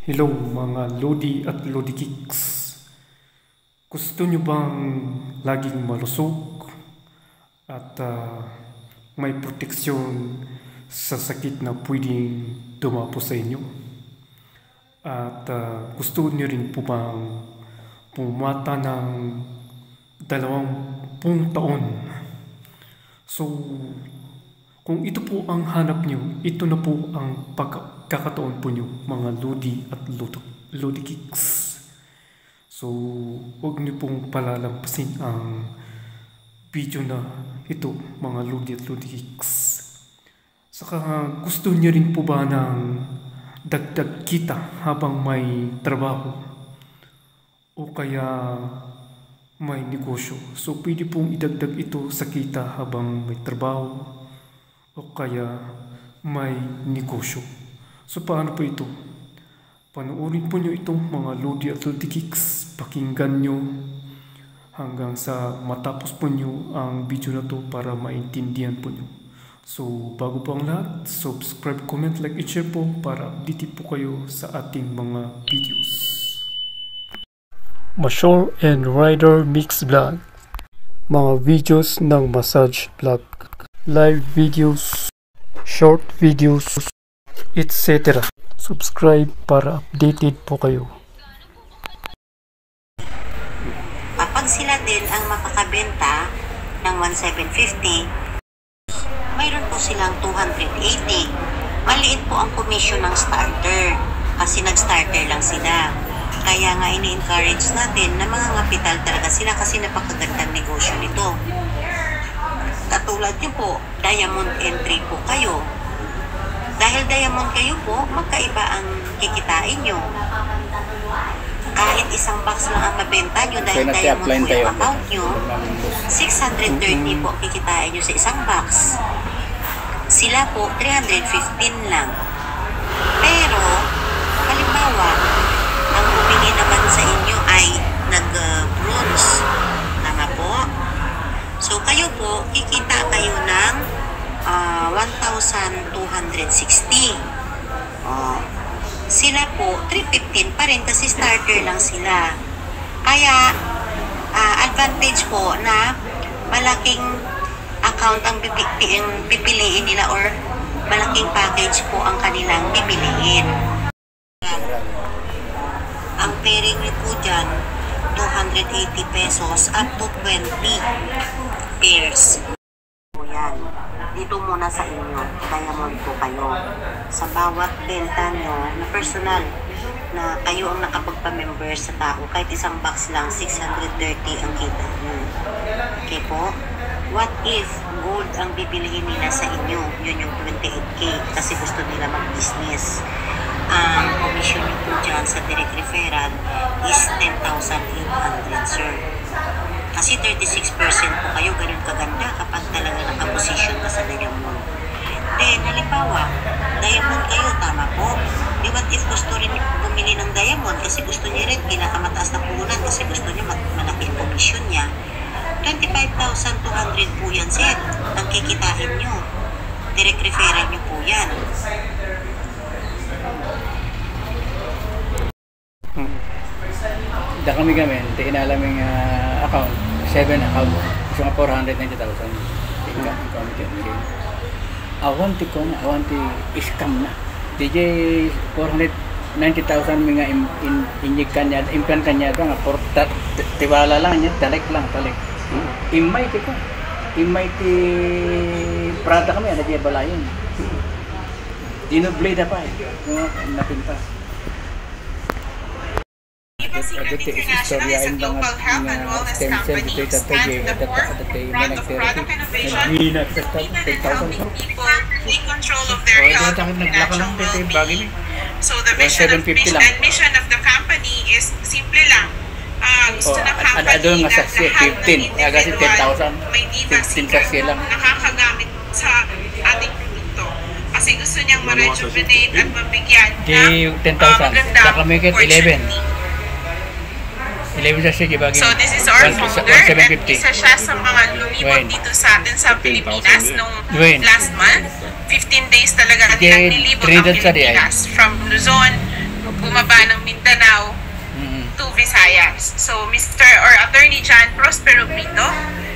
Hello mga Lodi at Lodi Kicks. Gusto nyo bang laging malusog at may proteksyon sa sakit na pwedeng dumapo sa inyo? At gusto nyo rin po bang pumata ng 20 taon? So, kung ito po ang hanap nyo, ito na po ang pagkakataon po nyo, mga Lodi at Lodi Kicks. So, huwag nyo pong palalampasin ang video na ito, mga Lodi at Lodi Kicks. Saka gusto nyo rin po ba ng dagdag kita habang may trabaho? O kaya may negosyo? So, pwede pong idagdag ito sa kita habang may trabaho o kaya may negosyo. So paano po ito? Panoorin po nyo itong mga Lodi at Lodi Kicks. Pakinggan nyo hanggang sa matapos po nyo ang video na to para maintindihan po nyo. So bago po ang lahat, subscribe, comment, like, and share po para update po kayo sa ating mga videos. Mashore and Rider Mix Vlog. Mga videos ng massage vlog, live videos, short videos, etc. Subscribe para updated po kayo. Kapag sila din ang makakabenta ng 1,750, mayroon po silang 280. Maliit po ang commission ng starter kasi nag-starter lang sila. Kaya nga ini-encourage natin na mga kapital talaga sila kasi napakagandang negosyo nito. Katulad nyo po, diamond entry po kayo. Dahil diamond kayo po, magkaiba ang kikitain nyo. Kahit isang box lang ang mabenta nyo dahil diamond po yung account nyo, 630 po kikitain nyo sa isang box. Sila po, 315 lang. Pero, halimbawa, ang humingi naman sa inyo ay nag-bronze. Tama po? So, kayo po, kikita kayo ng 1,260. Sila po, 315 pa rin kasi starter lang sila. Kaya, advantage po na malaking account ang pipiliin nila or malaking package po ang kanilang pipiliin. Ang pairing nyo po dyan, 280 pesos up to 20 pairs. O yan. Dito muna sa inyo, diamond po kayo. Sa bawat benta nyo na personal, na kayo ang nakapagpa-member sa tao, kahit isang box lang, 630 ang kita nyo. Okay po? What if gold ang bibilihin nila sa inyo? Yun yung 28K kasi gusto nila mag-business. Ang commission nyo po dyan sa direct referral is 10,800, sir. Kasi 36% po kayo, ganun kaganda kapag talaga nakaposisyon ka sa diamond. Then, halimbawa, diamond kayo, tama po. Di what if gusto rin bumili ng diamond kasi gusto niya rin pinakamataas na puhunan kasi gusto niya malaki ang commission niya. 25,200 po yan, sir. Ang kikitain nyo. Direct referral nyo po yan. Da kami hindi inalaming account, 7 account, gusto nga 490,000. Awanti scam na. DJ 490,000 mga injek kanya, implan kanya nga tiwala lang niya, talik. Imay ti prata kami ada dia balayin. Dinoblade pa napinta. International is a global health and wellness company, stands at the forefront of product innovation, even helping people take control of their health and financial well-being. So the vision and mission of the company is simple lang. Gusto ng company na lahat ng individual may diva nakakagamit sa ating produkto. Kasi gusto niyang ma-rejuvenate at mabigyan ng magandang opportunity. So this is our founder at isa siya sa mga lumibot dito sa atin sa Pilipinas nung last month. 15 days talaga nilang nilibot ang Pilipinas from Luzon bumaba ng Mindanao to Visayas. So, Mr. or Attorney John Prospero Brito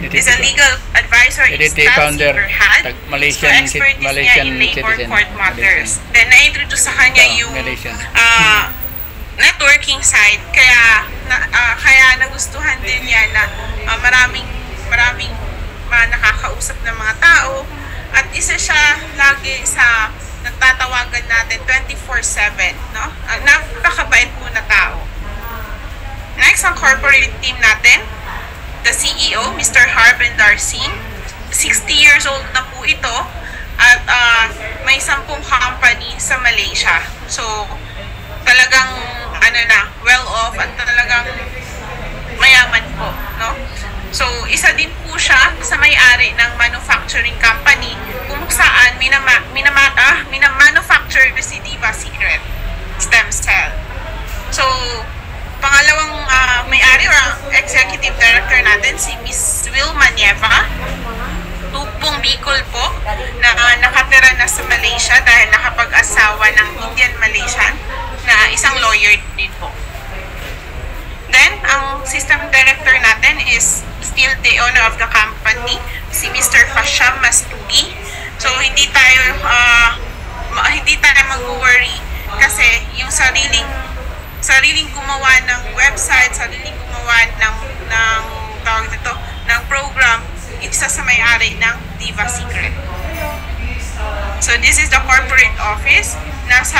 is a legal advisor in Stats Berhad. So, expertise niya in labor court matters. Then, na-introduce sa kanya yung networking side. Kaya nagustuhan din niya na maraming nakakausap ng mga tao. At isa siya lagi sa nagtatawagan natin 24/7, no? Napakabait po na tao. Next, ang corporate team natin, the CEO, Mr. Harbinder Singh. 60 years old na po ito at may 10 company sa Malaysia. So, talagang well off at talagang mayaman po, no? So, isa din po siya sa may-ari ng manufacturing company kung saan minamanufacture si Diva Secret stem cell. So, pangalawang may-ari or executive director natin, si Miss Wilma Nieva, tupong Bicol po, na nakatira na sa Malaysia dahil nakapag-asawa ng Indian Malaysian na isang lawyer din po. Then, ang system director natin is still the owner of the company, si Mr. Fasham Mastugi. So, hindi tayo mag-worry kasi yung sariling gumawa ng website, sariling gumawa ng program, isa sa may-ari ng Diva Secret. So, this is the corporate office. Nasa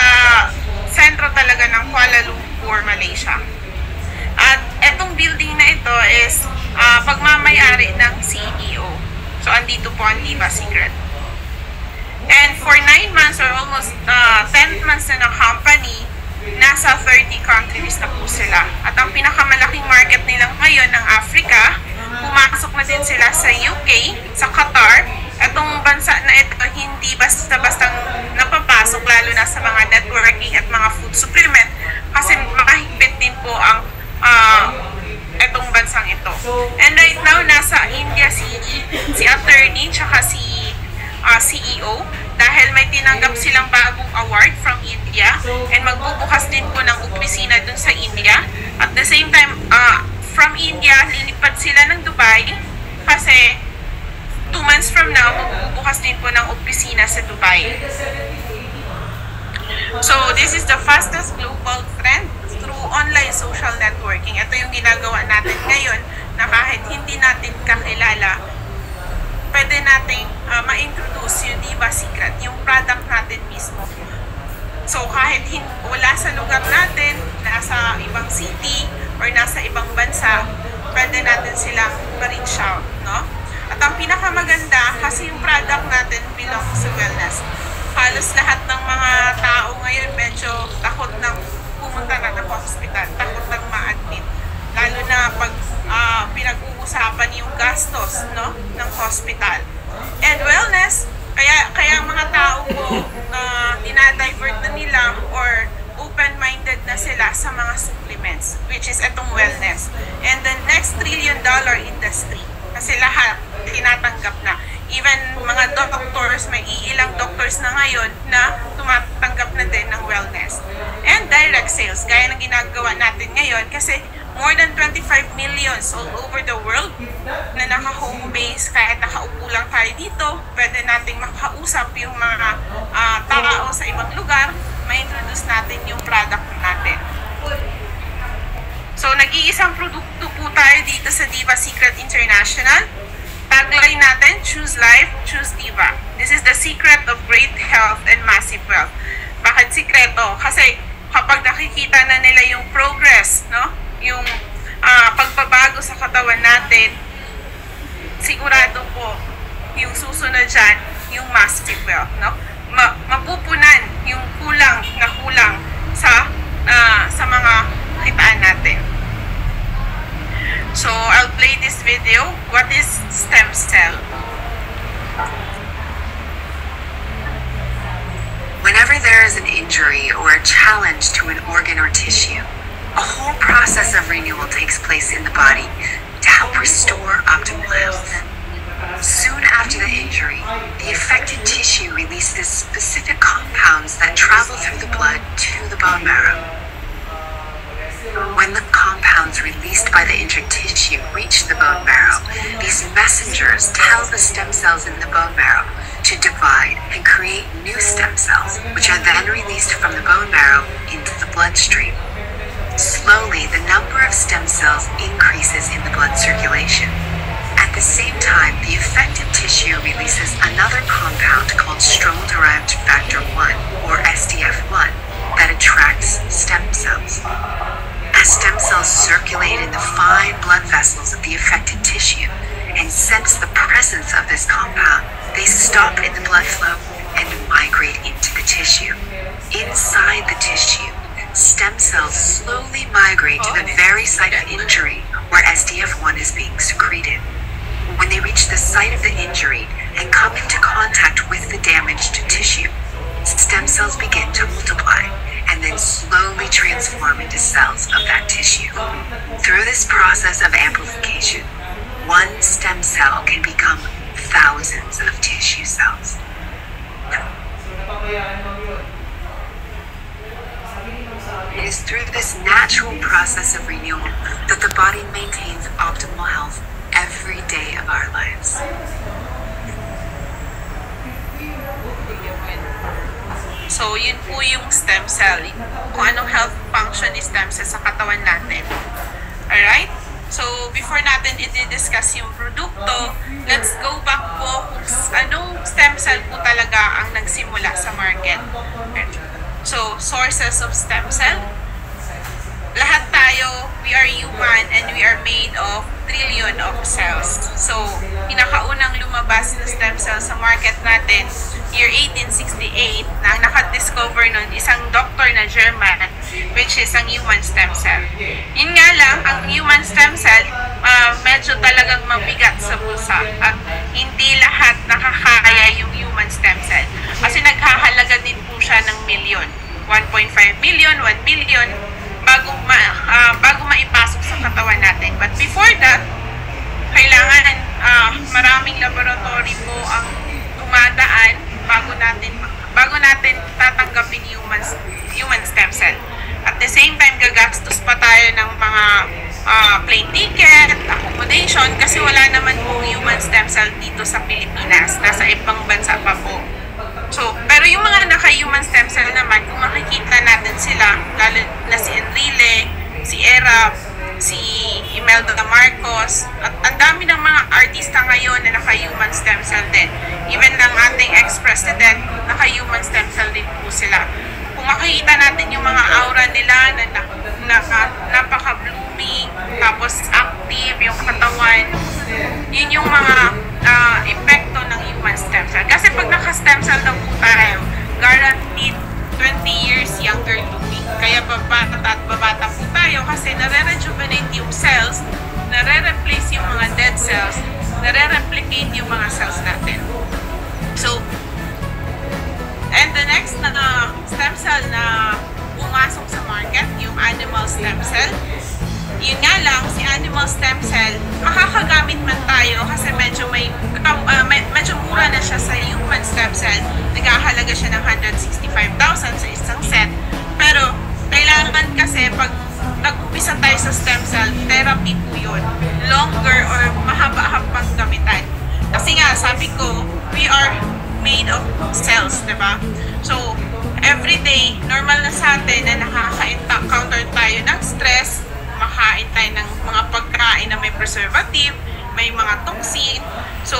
sentro talaga ng Kuala Lumpur, Malaysia. At etong building na ito is pagmamay-ari ng CEO. So, andito po ang Diva Secret. And for 9 months or almost 10 months na ng company, nasa 30 countries na po sila. At ang pinakamalaking market nila ngayon ng Africa, pumasok na din sila sa UK, sa Qatar. Itong bansa na ito hindi basta-bastang napapasok, lalo na sa mga networking at mga food supplement, kasi mahigpit din po ang itong bansang ito. And right now, nasa India si attorney tsaka si CEO, dahil may tinanggap silang bagong award from India and magbubukas din po ng opisina dun sa India. At the same time, from India, lilipat sila ng Dubai kasi 2 months from now, magbubukas din po ng opisina sa Dubai. So, this is the fastest global trend through online social networking. Ito yung ginagawa natin ngayon na kahit hindi natin kakilala, pwede nating ma-introduce yung Diva Secret, yung product natin mismo. So, kahit wala sa lugar natin, nasa ibang city, or nasa ibang bansa, pwede natin silang ma-reach out, no? At ang pinakamaganda, kasi yung product natin belong sa wellness. Halos lahat ng mga tao ngayon medyo takot nang pumunta na ng hospital, takot nang ma-admit. Lalo na pag pinag-uusapan yung gastos, no, ng hospital. And wellness, kaya mga tao po dinadivert na nila or open-minded na sila sa mga supplements, which is itong wellness. And the next $1 trillion industry, kasi lahat tinatanggap na. Even mga doctors, may ilang doctors na ngayon na tumatanggap na din ng wellness. And direct sales, gaya ng ginagawa natin ngayon, kasi more than 25 millions all over the world na naka-home base, kahit nakaupo lang tayo dito, pwede nating makausap yung mga tao sa ibang lugar, ma-introduce natin yung product natin. So, nag-iisang produkto po tayo dito sa Diva Secret International. Tagline natin, choose life, choose Diva. This is the secret of great health and massive wealth. Bakit sikreto? Kasi kapag nakikita na nila yung progress, no? Yung pagbabago sa katawan natin, sigurado po yung susunod dyan, yung massive wealth, no? Mapupunan yung kulang sa mga kitaan natin. So, I'll play this video. What is stem cell? Whenever there is an injury or a challenge to an organ or tissue, a whole process of renewal takes place in the body to help restore optimal health. Soon after the injury, the affected tissue releases specific compounds that travel through the blood to the bone marrow. When the compounds released by the injured tissue reach the bone marrow, these messengers tell the stem cells in the bone marrow to divide and create new stem cells, which are then released from the bone marrow into the bloodstream. Slowly, the number of stem cells increases in the blood circulation. At the same time, the affected tissue releases another compound called stromal-derived factor 1, or SDF1, that attracts stem cells. As stem cells circulate in the fine blood vessels of the affected tissue and sense the presence of this compound, they stop in the blood flow and migrate into the tissue. Inside the tissue, stem cells slowly migrate to the very site of injury where SDF1 is being secreted. When they reach the site of the injury and come into contact with the damaged tissue, stem cells begin to multiply and then slowly transform into cells of that tissue. Through this process of amplification, one stem cell can become thousands of tissue cells. It is through this natural process of renewal that the body maintains optimal health every day of our lives. So, yun po yung stem cell. Kung anong health function ni stem cell sa katawan natin. Alright? So, before natin i-discuss yung produkto, let's go back po kung anong stem cell po talaga ang nagsimula sa market. So, sources of stem cell. Lahat tayo, we are human and we are made of trillion of cells. So, pinakaunang lumabas na stem cell sa market natin, year 1868, na ang nakadiscover nun isang doctor na German, which is ang human stem cell. Yun nga lang, ang human stem cell, medyo talagang mabigat sa bulsa at hindi lahat nakakaya yung human stem cell. Kasi naghahalaga din po siya ng milyon. 1.5 million, 1 million, bago maipasok sa katawan natin. But before that, kailangan maraming laboratory po ang dumadaan bago natin tatanggapin human stem cell. At the same time, gagastos pa tayo ng mga plane ticket, accommodation, kasi wala naman po human stem cell dito sa Pilipinas. Nasa ibang bansa pa po. So, pero yung mga naka-human stem cell naman, kung makikita natin sila, lalo na si Enrile, si Erap, si Imelda Marcos, at ang dami ng mga artista ngayon na naka-human stem cell din. Even ng ating ex-president, naka-human stem cell din po sila. Kung makikita natin yung mga aura nila na napaka-blooming, tapos active yung katawan, yun yung mga epekto ng human stem cell. Kasi pag naka-stem cell na po tayo, guaranteed 20 years younger looking. Kaya babata po tayo kasi nare-rejuvenate yung cells, nare-replace yung mga dead cells, nare-replicate yung mga cells natin. So, and the next na stem cell na pumasok sa market, yung animal stem cell. Yun nga lang, si animal stem cell, makakagamit man tayo kasi medyo mura na siya sa human stem cell. Nagkahalaga siya ng 165,000 sa isang set. Pero, kailangan kasi pag nag-umpisa tayo sa stem cell, therapy po yun. Longer or mahaba-habang gamitan. Kasi nga, sabi ko, we are made of cells, diba? So, every day, normal na sa atin na nakaka-encounter tayo ng stress, makain tayo ng mga pagkain na may preservative, may mga toxin. So,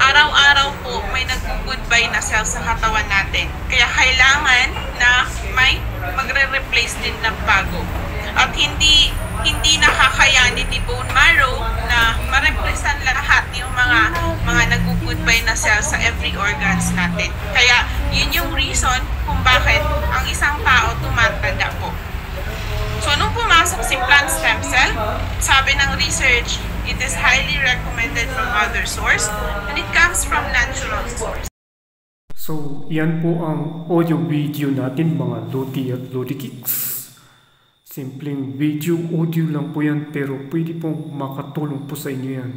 araw-araw po may nag-goodbye na cells sa katawan natin. Kaya kailangan na may magre-replace din ng bago. At hindi nakakayanin ni bone marrow na ma-represent lahat yung mga nag-goodbye na cells sa every organs natin. Kaya yun yung reason kung bakit ang isang tao tumatanda po. So, nung pumasok si plant stem cell, sabi ng research, it is highly recommended from other source and it comes from natural source. So, yan po ang audio-video natin mga Lodi at Lodi Kicks. Simpleng video-audio lang po yan pero pwede pong makatulong po sa inyo yan.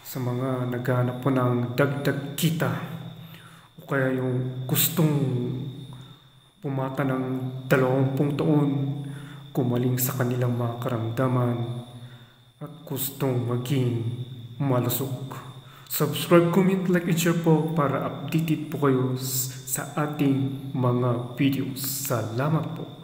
Sa mga naghahanap po ng dagdag kita o kaya yung gustong pumata ng 20 taon kumaling sa kanilang mga karamdaman at gustong maging malusog. Subscribe, comment, like, and share po para updated po kayo sa ating mga videos. Salamat po.